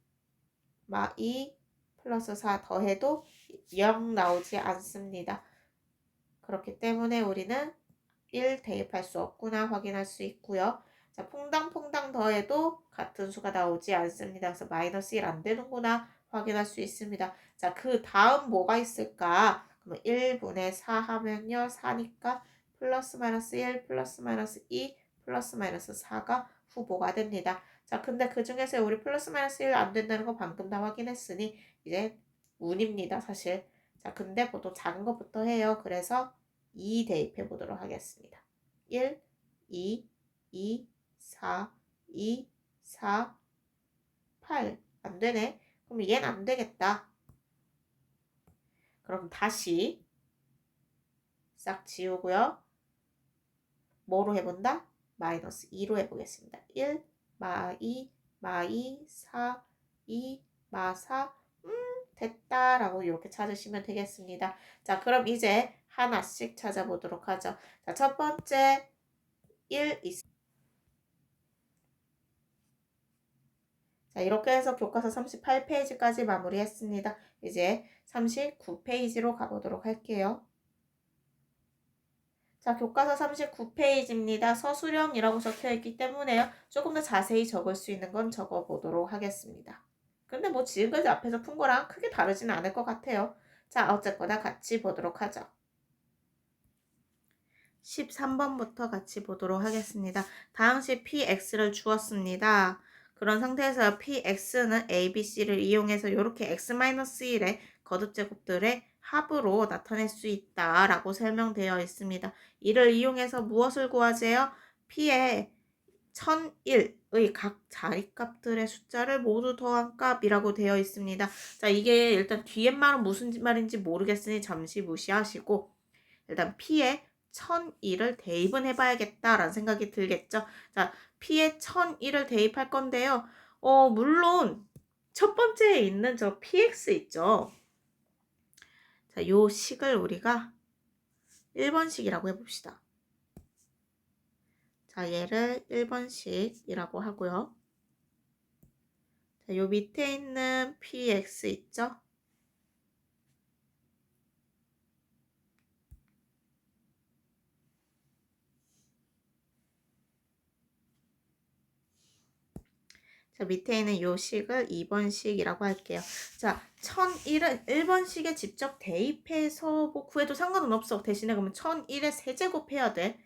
2 플러스 4 더해도 0 나오지 않습니다. 그렇기 때문에 우리는 1 대입할 수 없구나 확인할 수 있고요. 자, 퐁당퐁당 더해도 같은 수가 나오지 않습니다. 그래서 마이너스 1 안 되는구나 확인할 수 있습니다. 자, 그 다음 뭐가 있을까? 그러면 1분의 4 하면요. 4니까 플러스 마이너스 1 플러스 마이너스 2 플러스 마이너스 4가 후보가 됩니다. 자, 근데 그 중에서 우리 플러스 마이너스 1 안 된다는 거 방금 다 확인했으니 이제 운입니다, 사실. 자, 근데 보통 작은 것부터 해요. 그래서 2 대입해 보도록 하겠습니다. 1, 2, 2, 4, 2, 4, 8. 안 되네. 그럼 얘는 안 되겠다. 그럼 다시 싹 지우고요. 뭐로 해본다? 마이너스 2로 해보겠습니다. 1, 마 2, 마 2, 4, 2, 마 4. 됐다 라고 이렇게 찾으시면 되겠습니다. 자, 그럼 이제 하나씩 찾아보도록 하죠. 자, 첫 번째 1 있습니다. 자, 이렇게 해서 교과서 38페이지까지 마무리했습니다. 이제 39페이지로 가보도록 할게요. 자, 교과서 39페이지입니다. 서술형이라고 적혀있기 때문에요. 조금 더 자세히 적을 수 있는 건 적어보도록 하겠습니다. 근데 뭐 지금까지 앞에서 푼 거랑 크게 다르지는 않을 것 같아요. 자, 어쨌거나 같이 보도록 하죠. 13번부터 같이 보도록 하겠습니다. 다항식 px를 주었습니다. 그런 상태에서 px는 a, b, c를 이용해서 이렇게 x-1의 거듭제곱들의 합으로 나타낼 수 있다라고 설명되어 있습니다. 이를 이용해서 무엇을 구하세요? p의 1001의 각 자리값들의 숫자를 모두 더한 값이라고 되어 있습니다. 자, 이게 일단 뒤에 말은 무슨 말인지 모르겠으니 잠시 무시하시고 일단 p의 1001을 대입은 해봐야겠다라는 생각이 들겠죠. 자, p의 1001을 대입할 건데요. 물론 첫 번째에 있는 저 px 있죠. 자, 요 식을 우리가 1번식이라고 해봅시다. 자, 얘를 1번식이라고 하고요. 자, 요 밑에 있는 px 있죠. 자, 밑에 있는 요 식을 2번식이라고 할게요. 자, 1001은 1번식에 직접 대입해서 뭐 구해도 상관은 없어. 대신에 그러면 1001에 세제곱 해야 돼.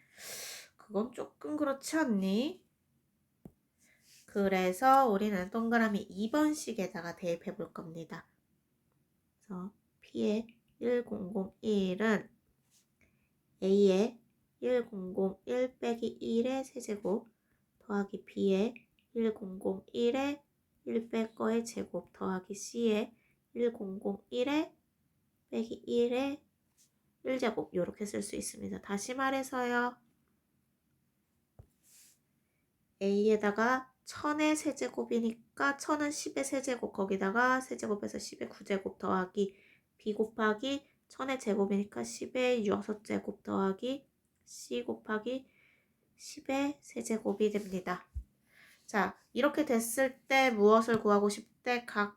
그건 조금 그렇지 않니? 그래서 우리는 동그라미 2번식에다가 대입해 볼 겁니다. 그래서 P의 1001은 A의 1001 빼기 1의 세제곱 더하기 B의 1001에 1 뺄 거의 제곱 더하기 C의 1001에 빼기 1의 1제곱 이렇게 쓸 수 있습니다. 다시 말해서요. A에다가 1000의 세제곱이니까 1000은 10의 세제곱 거기다가 세제곱해서 10의 9제곱 더하기 B 곱하기 1000의 제곱이니까 10의 6제곱 더하기 C 곱하기 10의 세제곱이 됩니다. 자, 이렇게 됐을 때 무엇을 구하고 싶대? 각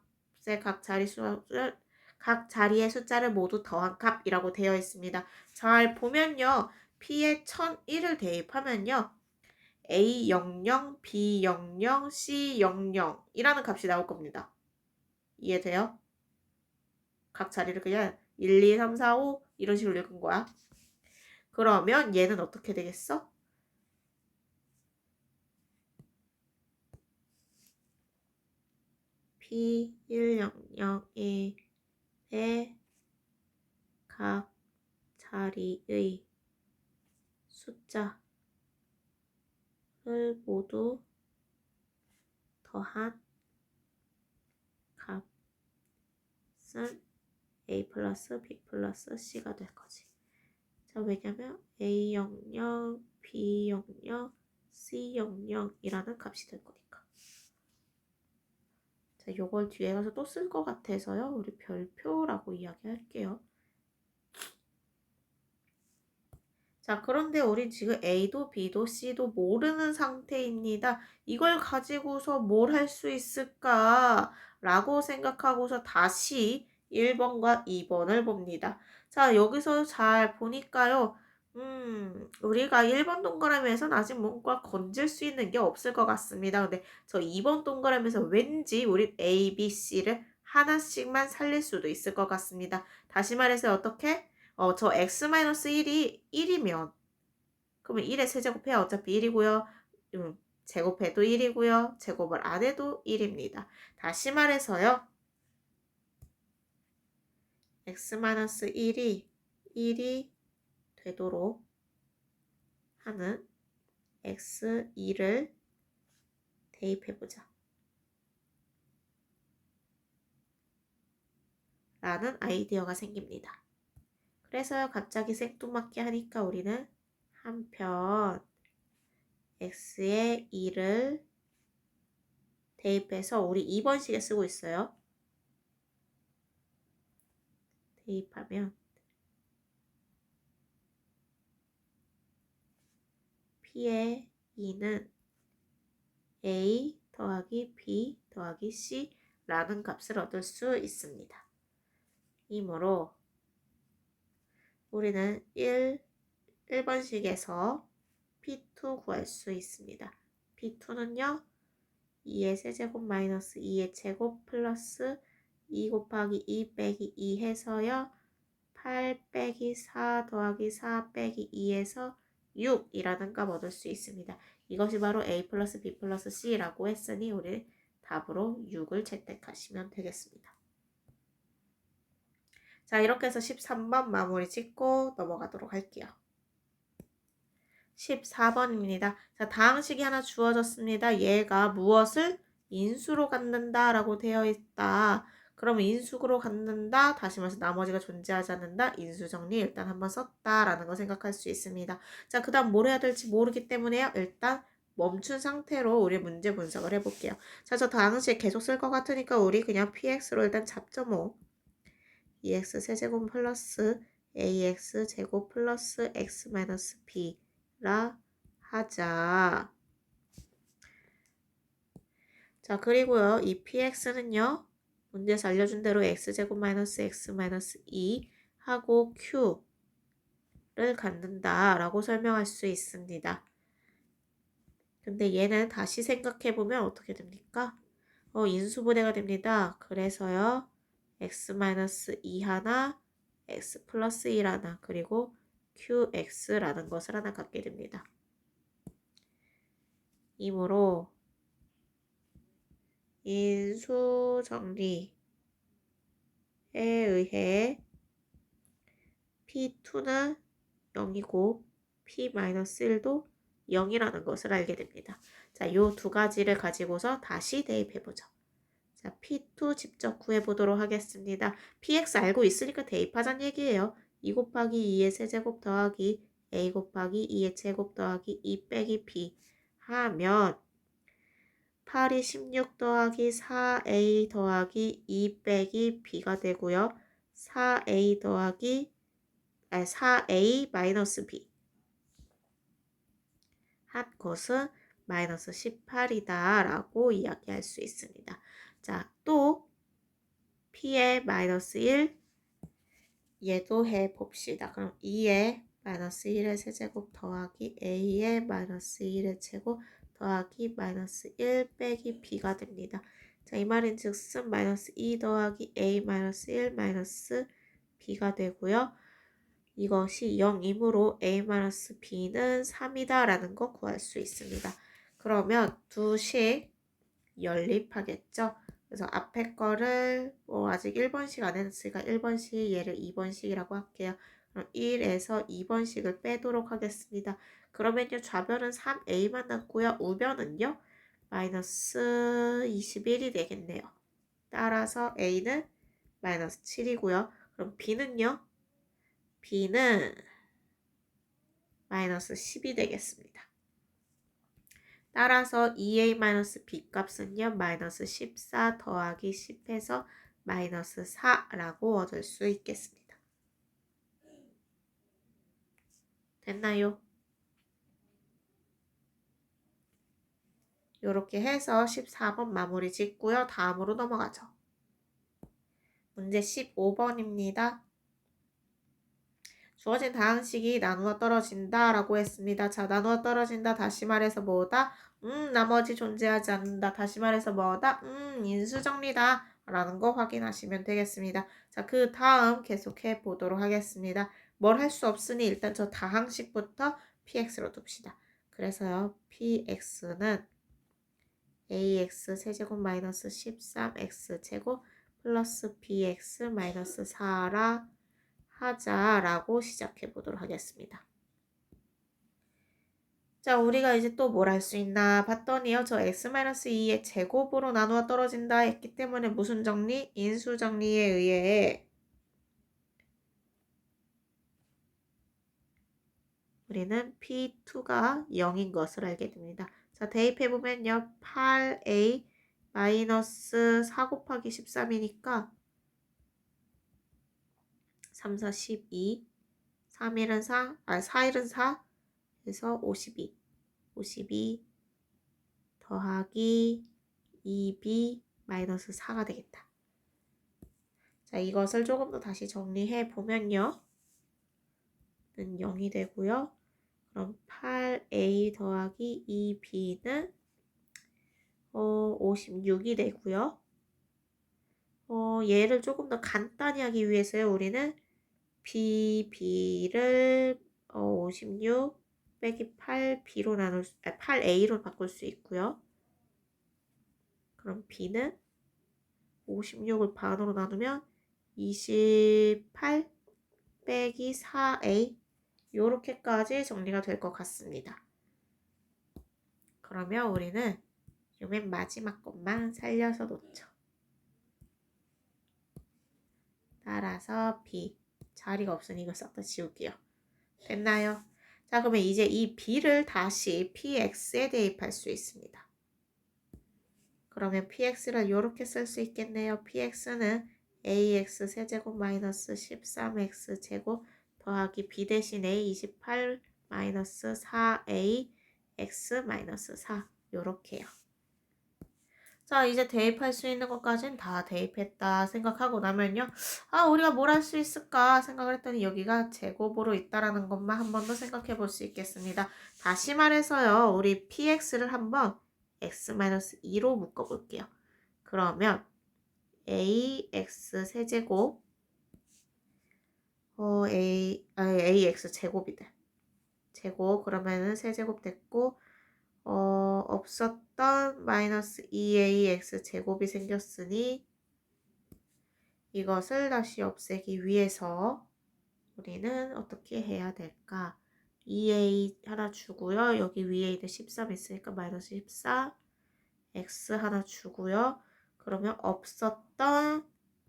자리의 숫자를 모두 더한 값이라고 되어 있습니다. 잘 보면요. P에 1001을 대입하면요. A00, B00, C00 이라는 값이 나올 겁니다. 이해돼요? 각 자리를 그냥 1, 2, 3, 4, 5 이런 식으로 읽은 거야. 그러면 얘는 어떻게 되겠어? P100의 각 자리의 숫자를 모두 더한 값은 A 플러스 B 플러스 C가 될 거지. 자, 왜냐면 A00, B00, C00이라는 값이 될 거니까. 자, 요걸 뒤에 가서 또 쓸 것 같아서요. 우리 별표라고 이야기할게요. 자, 그런데 우리 지금 A도 B도 C도 모르는 상태입니다. 이걸 가지고서 뭘 할 수 있을까? 라고 생각하고서 다시 1번과 2번을 봅니다. 자, 여기서 잘 보니까요. 우리가 1번 동그라미에서는 아직 뭔가 건질 수 있는 게 없을 것 같습니다. 근데 저 2번 동그라미에서 왠지 우리 A, B, C를 하나씩만 살릴 수도 있을 것 같습니다. 다시 말해서 어떻게? 저 x-1이 1이면 그러면 1의 세제곱해야 어차피 1이고요. 제곱해도 1이고요. 제곱을 안 해도 1입니다. 다시 말해서요. x-1이 1이 되도록 하는 x2를 대입해보자. 라는 아이디어가 생깁니다. 그래서 갑자기 생뚱맞게 하니까 우리는 한편 x의 2를 대입해서 우리 2번식에 쓰고 있어요. 대입하면 P의 2는 A 더하기 B 더하기 C라는 값을 얻을 수 있습니다. 이므로 우리는 1번식에서 P2 구할 수 있습니다. P2는요. 2의 세제곱 마이너스 2의 제곱 플러스 2 곱하기 2 빼기 2 해서요. 8 빼기 4 더하기 4 빼기 2에서 6이라는 값 얻을 수 있습니다. 이것이 바로 A 플러스 B 플러스 C라고 했으니 우리 답으로 6을 채택하시면 되겠습니다. 자, 이렇게 해서 13번 마무리 짓고 넘어가도록 할게요. 14번입니다. 자, 다항식이 하나 주어졌습니다. 얘가 무엇을 인수로 갖는다 라고 되어 있다. 그러면 인수로 갖는다. 다시 말해서 나머지가 존재하지 않는다. 인수정리 일단 한번 썼다라는 거 생각할 수 있습니다. 자, 그 다음 뭘 해야 될지 모르기 때문에요. 일단 멈춘 상태로 우리 문제 분석을 해볼게요. 자, 저 다항식 계속 쓸 것 같으니까 우리 그냥 px로 일단 잡죠 뭐. 2x 세제곱 플러스 ax 제곱 플러스 x 마이너스 b라 하자. 자, 그리고요. 이 px는요. 문제에서 알려준 대로 x제곱 마이너스 x 마이너스 2 하고 q를 갖는다 라고 설명할 수 있습니다. 근데 얘는 다시 생각해보면 어떻게 됩니까? 인수분해가 됩니다. 그래서요. x 마이너스 2 하나, x 플러스 1 하나, 그리고 qx라는 것을 하나 갖게 됩니다. 이므로 인수정리에 의해 P2는 0이고 P-1도 0이라는 것을 알게 됩니다. 자, 요 두 가지를 가지고서 다시 대입해보죠. 자, P2 직접 구해보도록 하겠습니다. PX 알고 있으니까 대입하자는 얘기예요. 2 곱하기 2의 세제곱 더하기 A 곱하기 2의 제곱 더하기 2 빼기 B 하면 8이 16 더하기 4A 더하기 2 빼기 B가 되고요. 4A 더하기 4A 마이너스 B 한 것은 마이너스 18이다 라고 이야기할 수 있습니다. 자, 또 P의 마이너스 1 얘도 해봅시다. 그럼 2의 마이너스 1의 세제곱 더하기 A의 마이너스 1의 제곱 더하기 마이너스 1 빼기 B가 됩니다. 자, 이 말인 즉슨 마이너스 2 더하기 A 마이너스 1 마이너스 B가 되고요. 이것이 0이므로 A 마이너스 B는 3이다 라는 거 구할 수 있습니다. 그러면 두식 연립하겠죠. 그래서 앞에 거를 아직 1번씩 안 했으니까 1번씩 얘를 2번씩이라고 할게요. 그럼 1에서 2번씩을 빼도록 하겠습니다. 그러면요, 좌변은 3a만 남고요. 우변은요, 마이너스 21이 되겠네요. 따라서 a는 마이너스 7이고요. 그럼 b는요, b는 마이너스 10이 되겠습니다. 따라서 2a-b 값은요, 마이너스 14 더하기 10해서 마이너스 4라고 얻을 수 있겠습니다. 됐나요? 이렇게 해서 14번 마무리 짓고요. 다음으로 넘어가죠. 문제 15번입니다. 주어진 다항식이 나누어 떨어진다 라고 했습니다. 자, 나누어 떨어진다. 다시 말해서 뭐다? 나머지 존재하지 않는다. 다시 말해서 뭐다? 인수정리다. 라는 거 확인하시면 되겠습니다. 자, 그 다음 계속해 보도록 하겠습니다. 뭘 할 수 없으니 일단 저 다항식부터 px로 둡시다. 그래서요, px는 ax 세제곱 마이너스 13x 제곱 플러스 bx 마이너스 4라 하자라고 시작해 보도록 하겠습니다. 자, 우리가 이제 또 뭘 할 수 있나 봤더니요. 저 x-2의 제곱으로 나누어 떨어진다 했기 때문에 무슨 정리? 인수 정리에 의해 우리는 p2가 0인 것을 알게 됩니다. 자, 대입해보면요. 8a 마이너스 4 곱하기 13이니까 3, 4, 12 3일은 4, 4일은 4 그래서 52 더하기 2b 마이너스 4가 되겠다. 자, 이것을 조금 더 다시 정리해 보면요. 는 0이 되고요. 그럼 8a 더하기 2b는 56이 되고요. 얘를 조금 더 간단히 하기 위해서요. 우리는 b를 56 빼기 8b로 8a로 바꿀 수 있고요. 그럼 b는 56을 반으로 나누면 28 빼기 4a 요렇게까지 정리가 될 것 같습니다. 그러면 우리는 요 맨 마지막 것만 살려서 놓죠. 따라서 b 자리가 없으니 이거 싹 다 지울게요. 됐나요? 자, 그러면 이제 이 b를 다시 px에 대입할 수 있습니다. 그러면 px를 이렇게 쓸 수 있겠네요. px는 ax 세제곱 마이너스 13x 제곱 더하기 b 대신 a 28 마이너스 4a x 마이너스 4 요렇게요. 자, 이제 대입할 수 있는 것까지는 다 대입했다 생각하고 나면요. 우리가 뭘 할 수 있을까 생각을 했더니 여기가 제곱으로 있다라는 것만 한 번 더 생각해 볼 수 있겠습니다. 다시 말해서요. 우리 px를 한번 x-2로 묶어 볼게요. 그러면 ax 세제곱 ax 제곱이다. 제곱 그러면은 세제곱 됐고 없었던 마이너스 2ax 제곱이 생겼으니 이것을 다시 없애기 위해서 우리는 어떻게 해야 될까? 2a 하나 주고요. 여기 위에 있는 13 있으니까 마이너스 14 x 하나 주고요. 그러면 없었던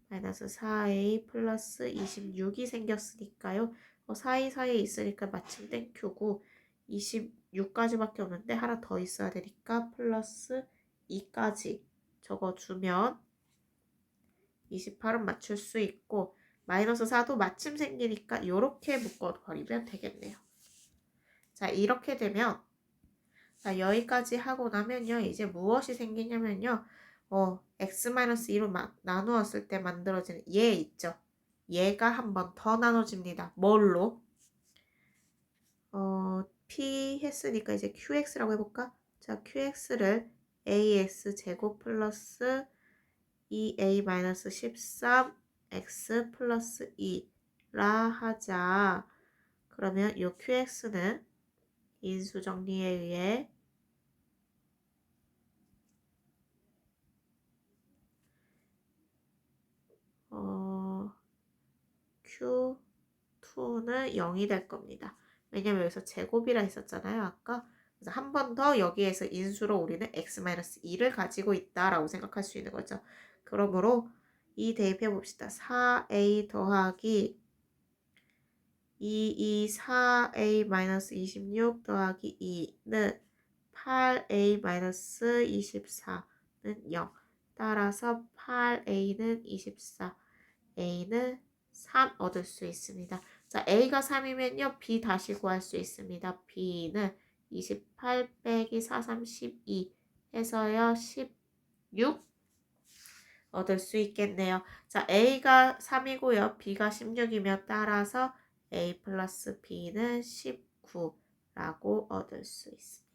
마이너스 4a 플러스 26이 생겼으니까요. 사이사이에 있으니까 마침 땡큐고 26까지밖에 없는데 하나 더 있어야 되니까 플러스 2까지 적어주면 28은 맞출 수 있고 마이너스 4도 마침 생기니까 이렇게 묶어버리면 되겠네요. 자, 이렇게 되면 자, 여기까지 하고 나면요. 이제 무엇이 생기냐면요. x-2로 나누었을 때 만들어지는 얘 있죠. 얘가 한 번 더 나눠집니다. 뭘로? p 했으니까 이제 qx라고 해볼까? 자, qx를 ax 제곱 플러스 2a-13 x 플러스 2라 하자. 그러면 이 qx는 인수정리에 의해 Q2는 0은 0이 될 겁니다. 왜냐면 여기서 제곱이라 했었잖아요, 아까. 그래서 한 번 더 여기에서 인수로 우리는 x-2를 가지고 있다라고 생각할 수 있는 거죠. 그러므로 이 대입해 봅시다. 4a 더하기 4a-26 더하기 2는 8a-24는 0. 따라서 8a는 24, a는 3 얻을 수 있습니다. 자, a가 3이면요, b 다시 구할 수 있습니다. b는 28 빼기 4, 3, 12 해서요, 16 얻을 수 있겠네요. 자, a가 3이고요, b가 16이며 따라서 a 플러스 b는 19라고 얻을 수 있습니다.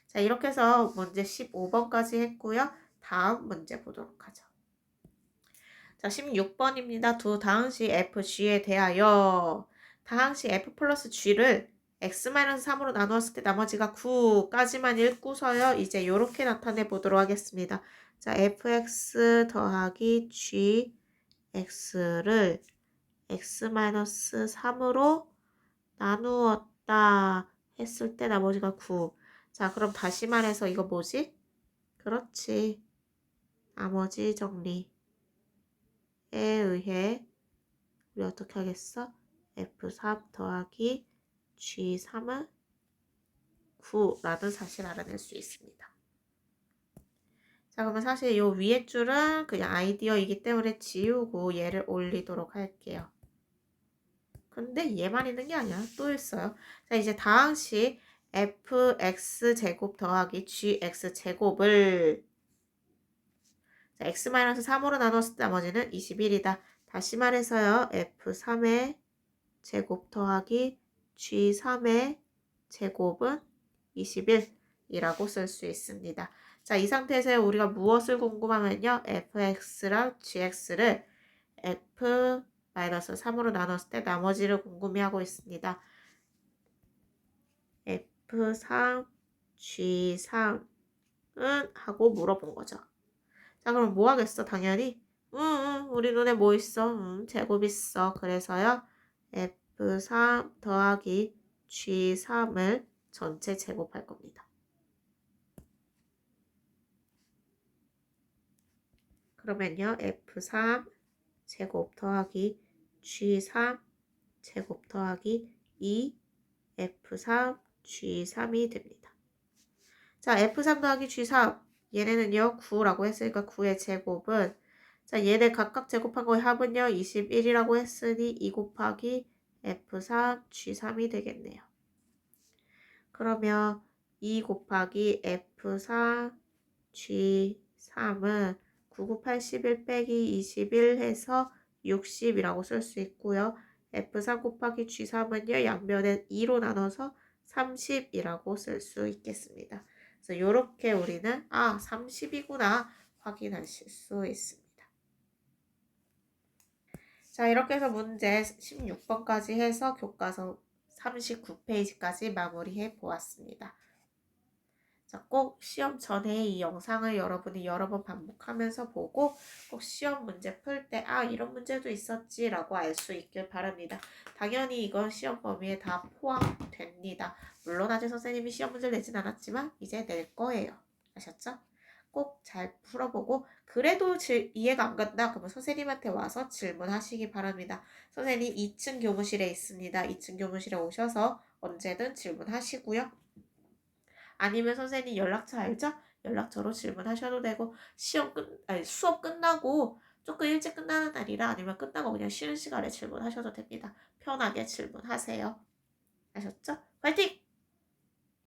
자, 이렇게 해서 문제 15번까지 했고요. 다음 문제 보도록 하죠. 자, 16번입니다. 두 다항식 fg에 대하여 다항식 f 플러스 g를 x-3으로 나누었을 때 나머지가 9까지만 읽고서요. 이제 이렇게 나타내 보도록 하겠습니다. 자, fx 더하기 gx를 x-3으로 나누었다 했을 때 나머지가 9. 자, 그럼 다시 말해서 이거 뭐지? 그렇지. 나머지 정리에 의해 우리 어떻게 하겠어? f3 더하기 g3은 9라는 사실을 알아낼 수 있습니다. 자, 그러면 사실 이 위에 줄은 그냥 아이디어이기 때문에 지우고 얘를 올리도록 할게요. 근데 얘만 있는 게 아니야. 또 있어요. 자, 이제 다항식 fx제곱 더하기 gx제곱을 x-3으로 나눴을 때 나머지는 21이다. 다시 말해서요. f3의 제곱 더하기 g3의 제곱은 21이라고 쓸 수 있습니다. 자, 이 상태에서 우리가 무엇을 궁금하면요. fx랑 gx를 f-3으로 나눴을 때 나머지를 궁금해하고 있습니다. f3, g3은 하고 물어본 거죠. 자, 그럼 뭐 하겠어? 당연히 우리 눈에 뭐 있어? 제곱 있어. 그래서요. f3 더하기 g3을 전체 제곱할 겁니다. 그러면요. f3 제곱 더하기 g3 제곱 더하기 2 f3 g3이 됩니다. 자, f3 더하기 g3 얘네는요 9라고 했으니까 9의 제곱은 자, 얘네 각각 제곱한 거의 합은요 21이라고 했으니 2 곱하기 f3 g3이 되겠네요. 그러면 2 곱하기 f3 g3은 9, 9, 8, 11 빼기 21 해서 60이라고 쓸 수 있고요. f3 곱하기 g3은요 양면에 2로 나눠서 30이라고 쓸 수 있겠습니다. 그래서 이렇게 우리는 30이구나 확인하실 수 있습니다. 자, 이렇게 해서 문제 16번까지 해서 교과서 39페이지까지 마무리해 보았습니다. 자, 꼭 시험 전에 이 영상을 여러분이 여러 번 반복하면서 보고 꼭 시험 문제 풀 때 이런 문제도 있었지 라고 알 수 있길 바랍니다. 당연히 이건 시험 범위에 다 포함됩니다. 물론 아직 선생님이 시험 문제를 내진 않았지만 이제 낼 거예요. 아셨죠? 꼭 잘 풀어보고 그래도 이해가 안 간다 그러면 선생님한테 와서 질문하시기 바랍니다. 선생님 2층 교무실에 있습니다. 2층 교무실에 오셔서 언제든 질문하시고요. 아니면 선생님 연락처 알죠? 연락처로 질문하셔도 되고 수업 끝나고 조금 일찍 끝나는 날이라 아니면 끝나고 그냥 쉬는 시간에 질문하셔도 됩니다. 편하게 질문하세요. 아셨죠? 화이팅!